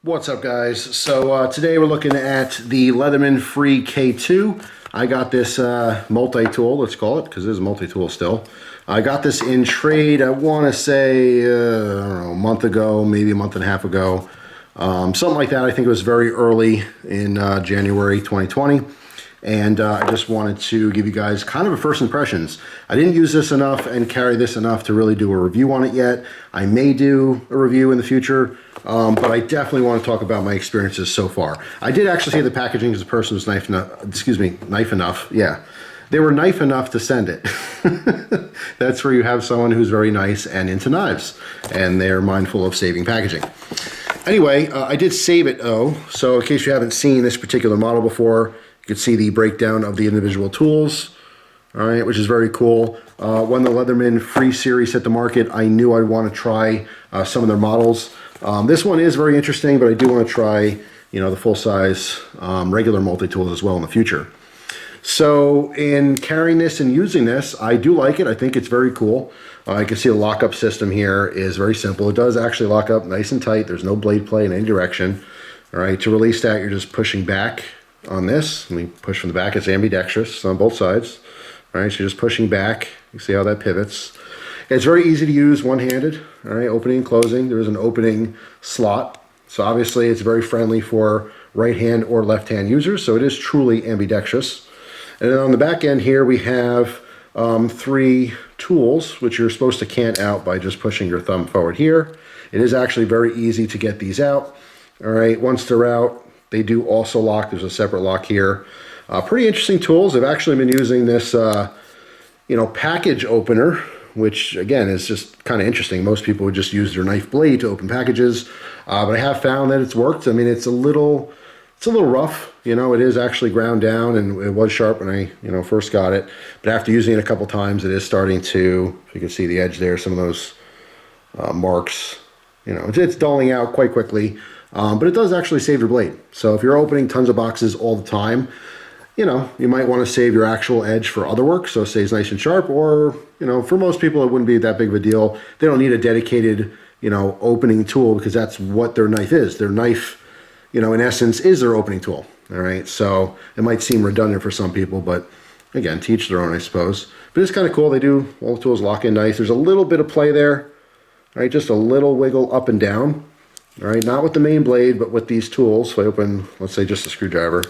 What's up, guys? So today we're looking at the Leatherman Free K2. I got this multi-tool, let's call it, because it is a multi-tool still. I got this in trade, I want to say, I don't know, a month ago, maybe a month and a half ago. Something like that. I think it was very early in January 2020. And I just wanted to give you guys kind of a first impressions. I didn't use this enough and carry this enough to really do a review on it yet. I may do a review in the future, but I definitely want to talk about my experiences so far. I did actually see the packaging because the person was nice enough. Yeah, they were nice enough to send it. That's where you have someone who's very nice and into knives, and they're mindful of saving packaging. Anyway, I did save it though, so in case you haven't seen this particular model before, you can see the breakdown of the individual tools, all right, which is very cool. When the Leatherman Free series hit the market, I knew I'd want to try some of their models. This one is very interesting, but I do want to try, the full-size regular multi-tools as well in the future. So in carrying this and using this, I do like it. I think it's very cool. You can see the lockup system here is very simple. It does actually lock up nice and tight. There's no blade play in any direction. All right, to release that, you're just pushing back on this. Let me push from the back. It's ambidextrous on both sides. All right, so you're just pushing back. You see how that pivots. It's very easy to use one-handed. All right, opening and closing. There is an opening slot. So obviously it's very friendly for right-hand or left-hand users. So it is truly ambidextrous. And then on the back end here, we have 3 tools, which you're supposed to cant out by just pushing your thumb forward here. It is actually very easy to get these out. All right, once they're out, they do also lock. There's a separate lock here. Pretty interesting tools. I've actually been using this, package opener, which again is just kind of interesting. Most people would just use their knife blade to open packages, but I have found that it's worked. I mean, it's a little rough. It is actually ground down, and it was sharp when I, first got it. But after using it a couple times, it is starting to. If you can see the edge there, some of those marks. It's dulling out quite quickly. But it does actually save your blade. So if you're opening tons of boxes all the time, you might want to save your actual edge for other work, so it stays nice and sharp. Or, for most people, it wouldn't be that big of a deal. They don't need a dedicated, opening tool because that's what their knife is. Their knife, in essence, is their opening tool. All right, so it might seem redundant for some people, but again, to each their own, I suppose. But it's kind of cool. They do, all the tools lock in nice. There's a little bit of play there, all right, just a little wiggle up and down. All right, not with the main blade, but with these tools. So I open, let's say, just a screwdriver.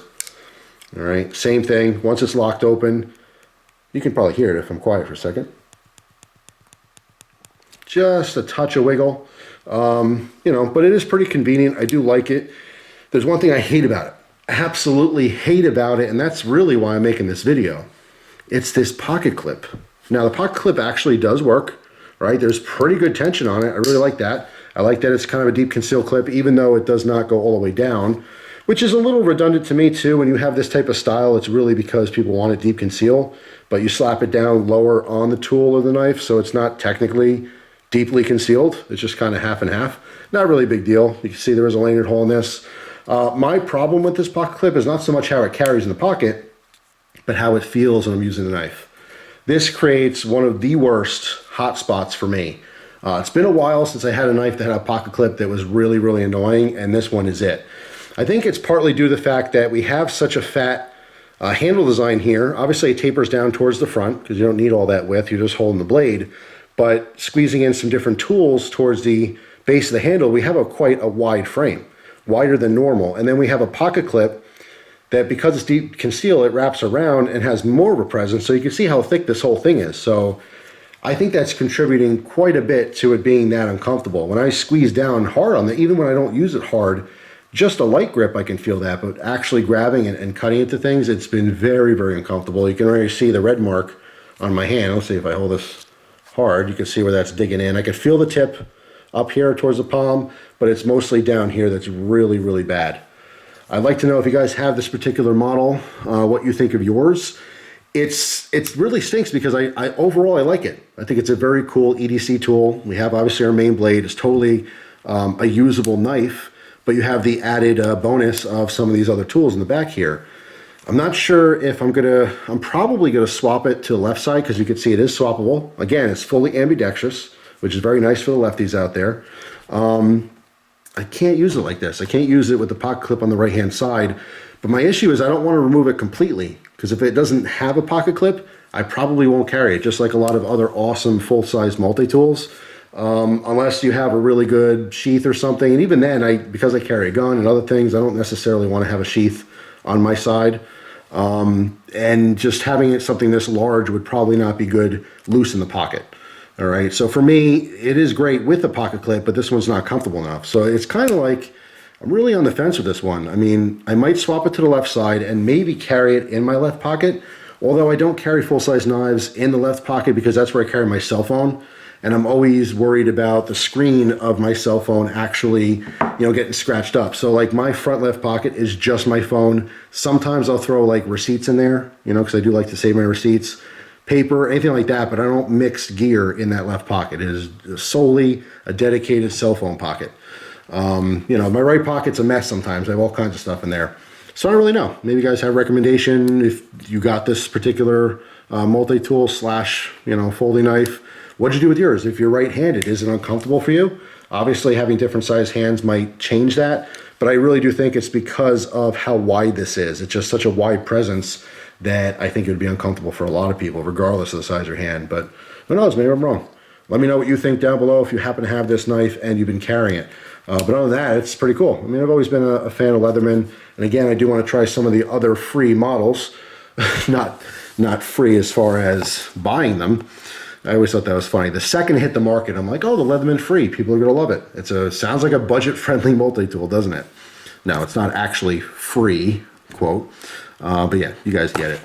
All right, same thing. Once it's locked open, you can probably hear it if I'm quiet for a second. Just a touch of wiggle, but it is pretty convenient. I do like it. There's one thing I hate about it. Absolutely hate about it, and that's really why I'm making this video. It's this pocket clip. Now, the pocket clip actually does work, right? There's pretty good tension on it. I really like that. I like that it's kind of a deep conceal clip, even though it does not go all the way down, which is a little redundant to me too. When you have this type of style, it's really because people want it deep conceal, but you slap it down lower on the tool or the knife, so it's not technically deeply concealed. It's just kind of half and half. Not really a big deal. You can see there is a lanyard hole in this. My problem with this pocket clip is not so much how it carries in the pocket, but how it feels when I'm using the knife. This creates one of the worst hot spots for me. It's been a while since I had a knife that had a pocket clip that was really, really annoying, and this one is it. I think it's partly due to the fact that we have such a fat handle design here. Obviously, it tapers down towards the front because you don't need all that width. You're just holding the blade. But squeezing in some different tools towards the base of the handle, we have quite a wide frame, wider than normal. And then we have a pocket clip that, because it's deep conceal, it wraps around and has more of a presence. So you can see how thick this whole thing is. So I think that's contributing quite a bit to it being that uncomfortable. When I squeeze down hard on it, even when I don't use it hard, just a light grip, I can feel that, but actually grabbing and cutting into things, it's been very, very uncomfortable. You can already see the red mark on my hand. Let's see if I hold this hard. You can see where that's digging in. I can feel the tip up here towards the palm, but it's mostly down here that's really, really bad. I'd like to know if you guys have this particular model, what you think of yours. It really stinks because overall I like it. I think it's a very cool EDC tool. We have obviously our main blade. It's totally a usable knife, but you have the added bonus of some of these other tools in the back here. I'm not sure if I'm probably gonna swap it to the left side because you can see it is swappable. Again, it's fully ambidextrous, which is very nice for the lefties out there. I can't use it like this. I can't use it with the pocket clip on the right hand side. But my issue is I don't want to remove it completely, because if it doesn't have a pocket clip, I probably won't carry it, just like a lot of other awesome full-size multi-tools. Unless you have a really good sheath or something. And even then, because I carry a gun and other things, I don't necessarily want to have a sheath on my side. And just having it something this large would probably not be good loose in the pocket. All right, so for me, it is great with the pocket clip, but this one's not comfortable enough. So it's kind of like, I'm really on the fence with this one. I mean, I might swap it to the left side and maybe carry it in my left pocket, although I don't carry full-size knives in the left pocket because that's where I carry my cell phone. And I'm always worried about the screen of my cell phone actually, getting scratched up. So like my front left pocket is just my phone. Sometimes I'll throw like receipts in there, because I do like to save my receipts, paper, anything like that, but I don't mix gear in that left pocket. It is solely a dedicated cell phone pocket. My right pocket's a mess sometimes. I have all kinds of stuff in there. So I don't really know. Maybe you guys have a recommendation if you got this particular multi-tool / folding knife. What'd you do with yours? If you're right-handed, is it uncomfortable for you? Obviously, having different size hands might change that, but I really do think it's because of how wide this is. It's just such a wide presence that I think it would be uncomfortable for a lot of people, regardless of the size of your hand. But who knows, maybe I'm wrong. Let me know what you think down below if you happen to have this knife and you've been carrying it. But other than that, it's pretty cool. I mean, I've always been a fan of Leatherman. And again, I do want to try some of the other free models. not free as far as buying them. I always thought that was funny. The second it hit the market, I'm like, oh, the Leatherman Free. People are going to love it. Sounds like a budget-friendly multi-tool, doesn't it? No, it's not actually free, quote. But yeah, you guys get it.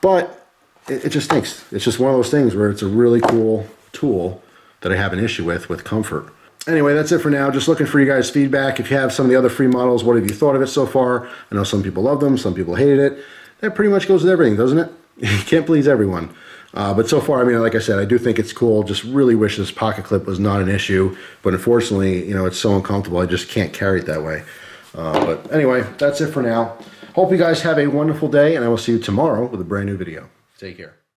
But it just stinks. It's just one of those things where it's a really cool tool that I have an issue with comfort. Anyway, that's it for now. Just looking for you guys' feedback. If you have some of the other free models, what have you thought of it so far? I know some people love them, some people hated it. That pretty much goes with everything, doesn't it? You can't please everyone. But so far, I mean, like I said, I do think it's cool. Just really wish this pocket clip was not an issue. But unfortunately, it's so uncomfortable, I just can't carry it that way. But anyway, that's it for now. Hope you guys have a wonderful day, and I will see you tomorrow with a brand new video. Take care.